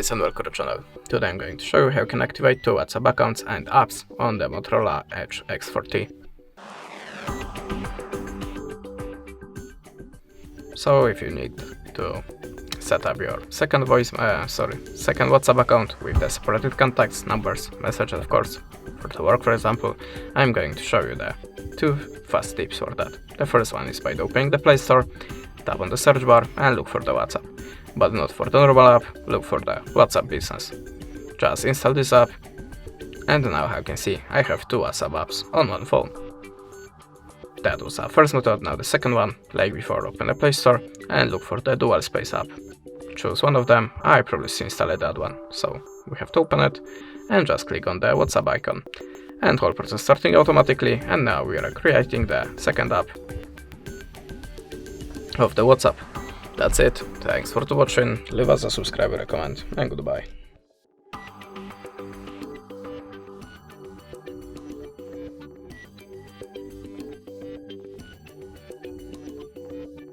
guys and welcome to the channel. Today I'm going to show you how you can activate two WhatsApp accounts and apps on the Motorola Edge X40. So if you need to set up your second WhatsApp account with the separated contacts, numbers, messages of course, for the work for example, I'm going to show you the two fast tips for that. The first one is by opening the Play Store, tap on the search bar and look for the WhatsApp. But not for the normal app, look for the WhatsApp Business. Just install this app, and now as you can see, I have two WhatsApp apps on one phone. That was our first method. Now the second one, like before, open the Play Store and look for the Dual Space app. Choose one of them. I previously installed that one, so we have to open it and just click on the WhatsApp icon. And whole process starting automatically, and now we are creating the second app of the WhatsApp. That's it. Thanks for watching. Leave us a subscribe, comment, and goodbye.